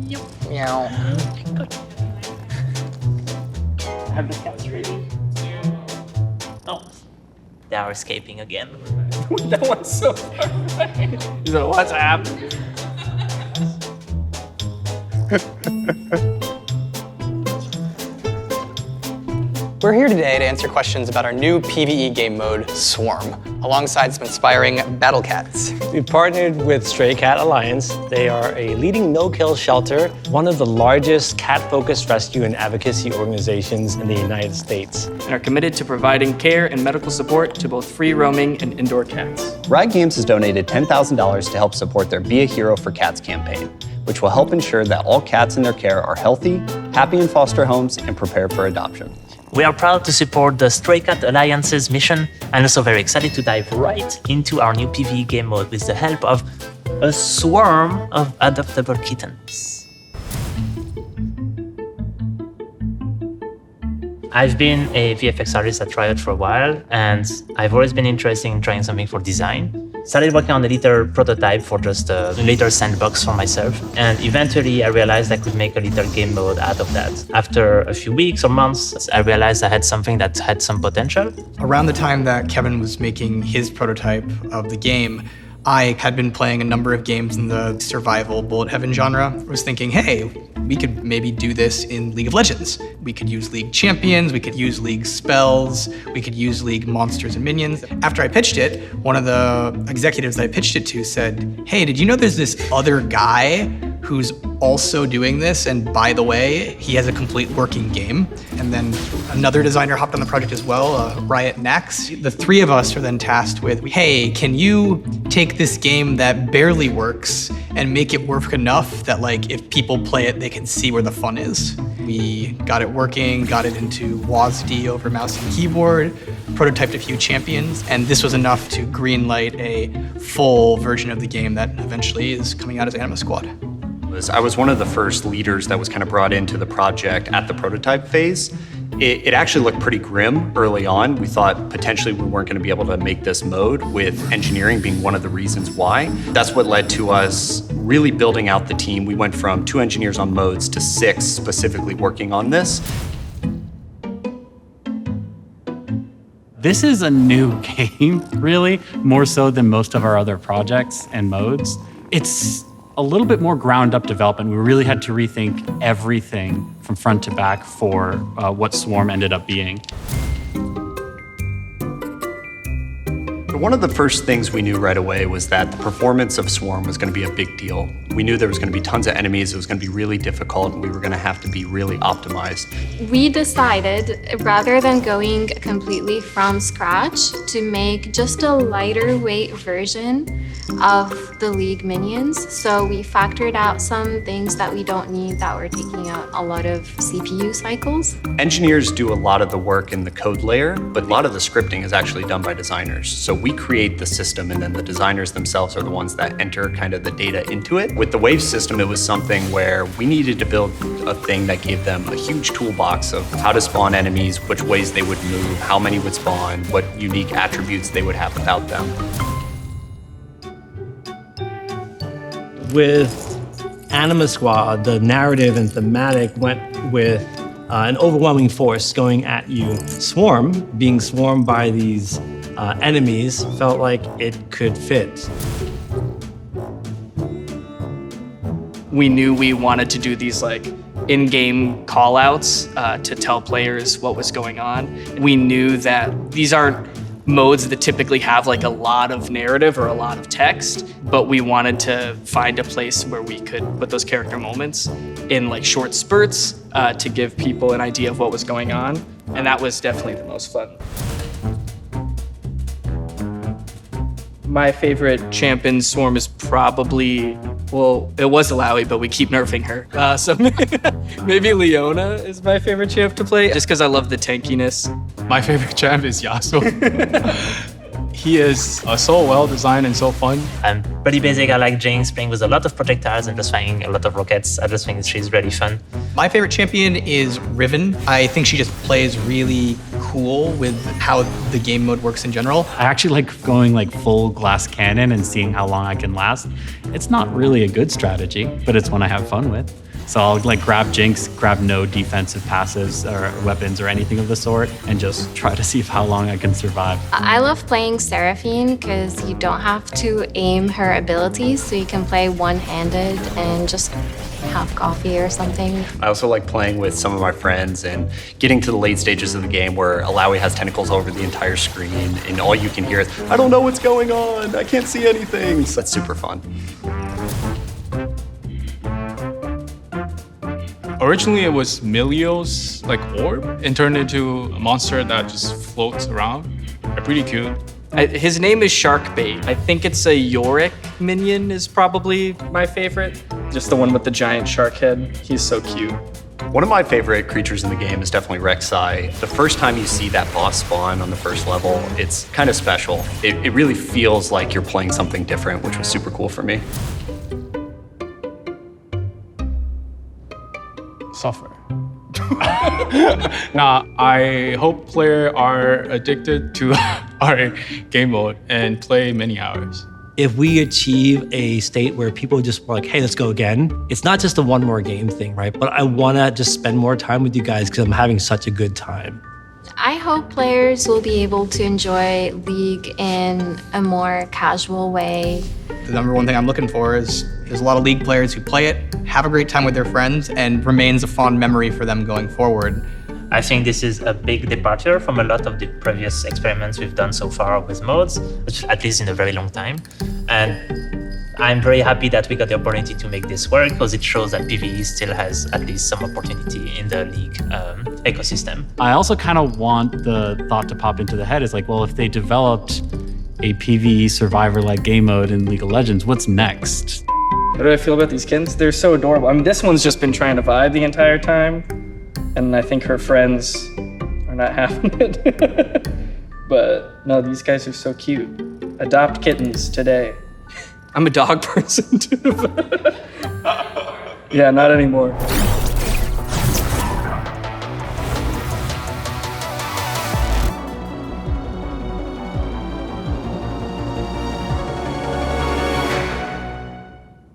Meow. Have the cats ready. Oh, they are escaping again. That one's so funny. He's like, what's happening? We're here today to answer questions about our new PvE game mode, Swarm, alongside some inspiring battle cats. We've partnered with Stray Cat Alliance. They are a leading no-kill shelter, one of the largest cat-focused rescue and advocacy organizations in the United States. And are committed to providing care and medical support to both free-roaming and indoor cats. Riot Games has donated $10,000 to help support their Be a Hero for Cats campaign, which will help ensure that all cats in their care are healthy, happy in foster homes, and prepared for adoption. We are proud to support the Stray Cat Alliance's mission and also very excited to dive right into our new PvE game mode with the help of a swarm of adoptable kittens. I've been a VFX artist at Riot for a while, and I've always been interested in trying something for design. Started working on a little prototype for just a little sandbox for myself, and eventually I realized I could make a little game mode out of that. After a few weeks or months, I realized I had something that had some potential. Around the time that Kevin was making his prototype of the game, I had been playing a number of games in the survival bullet heaven genre. I was thinking, hey, we could maybe do this in League of Legends. We could use League champions, we could use League spells, we could use League monsters and minions. After I pitched it, one of the executives that I pitched it to said, hey, did you know there's this other guy who's also doing this? And by the way, he has a complete working game. And then another designer hopped on the project as well, Riot Nax. The three of us are then tasked with, hey, can you take this game that barely works and make it work enough that like if people play it, they can see where the fun is. We got it working, got it into WASD over mouse and keyboard, prototyped a few champions, and this was enough to greenlight a full version of the game that eventually is coming out as Anima Squad. I was one of the first leaders that was kind of brought into the project at the prototype phase. It actually looked pretty grim early on. We thought potentially we weren't going to be able to make this mode, with engineering being one of the reasons why. That's what led to us really building out the team. We went from 2 engineers on modes to 6 specifically working on this. This is a new game, really, more so than most of our other projects and modes. It's a little bit more ground-up development. We really had to rethink everything from front to back for what Swarm ended up being. One of the first things we knew right away was that the performance of Swarm was going to be a big deal. We knew there was going to be tons of enemies, it was going to be really difficult, and we were going to have to be really optimized. We decided, rather than going completely from scratch, to make just a lighter weight version of the League minions. So we factored out some things that we don't need that were taking out a lot of CPU cycles. Engineers do a lot of the work in the code layer, but a lot of the scripting is actually done by designers. So we create the system, and then the designers themselves are the ones that enter kind of the data into it. With the wave system, it was something where we needed to build a thing that gave them a huge toolbox of how to spawn enemies, which ways they would move, how many would spawn, what unique attributes they would have about them. With Anima Squad, the narrative and thematic went with an overwhelming force going at you. Swarm, being swarmed by these enemies, felt like it could fit. We knew we wanted to do these like in-game call-outs to tell players what was going on. We knew that these aren't modes that typically have like a lot of narrative or a lot of text, but we wanted to find a place where we could put those character moments in like short spurts to give people an idea of what was going on. And that was definitely the most fun. My favorite champ in Swarm is probably, well, it was Alawi, but we keep nerfing her. So maybe Leona is my favorite champ to play, just because I love the tankiness. My favorite champ is Yasuo. He is so well designed and so fun. I'm pretty basic. I like Jinx, playing with a lot of projectiles and just firing a lot of rockets. I just think she's really fun. My favorite champion is Riven. I think she just plays really cool with how the game mode works in general. I actually like going like full glass cannon and seeing how long I can last. It's not really a good strategy, but it's one I have fun with. So I'll like grab Jinx, grab no defensive passives or weapons or anything of the sort, and just try to see how long I can survive. I love playing Seraphine because you don't have to aim her abilities, so you can play one-handed and just have coffee or something. I also like playing with some of my friends and getting to the late stages of the game where Alawi has tentacles over the entire screen and all you can hear is, I don't know what's going on, I can't see anything. So that's super fun. Originally, it was Milio's like orb and turned into a monster that just floats around. They're pretty cute. His name is Sharkbait. I think it's a Yorick minion is probably my favorite. Just the one with the giant shark head. He's so cute. One of my favorite creatures in the game is definitely Rek'Sai. The first time you see that boss spawn on the first level, it's kind of special. It really feels like you're playing something different, which was super cool for me. Suffer. Now, I hope players are addicted to our game mode and play many hours. If we achieve a state where people just were like, hey, let's go again, it's not just a one more game thing, right? But I want to just spend more time with you guys because I'm having such a good time. I hope players will be able to enjoy League in a more casual way. The number one thing I'm looking for is there's a lot of League players who play it, have a great time with their friends, and remains a fond memory for them going forward. I think this is a big departure from a lot of the previous experiments we've done so far with modes, which at least in a very long time. And I'm very happy that we got the opportunity to make this work because it shows that PvE still has at least some opportunity in the League ecosystem. I also kind of want the thought to pop into the head is like, well, if they developed a PvE survivor-like game mode in League of Legends, what's next? How do I feel about these kittens? They're so adorable. I mean, this one's just been trying to vibe the entire time. And I think her friends are not having it. But no, these guys are so cute. Adopt kittens today. I'm a dog person too. Yeah, not anymore.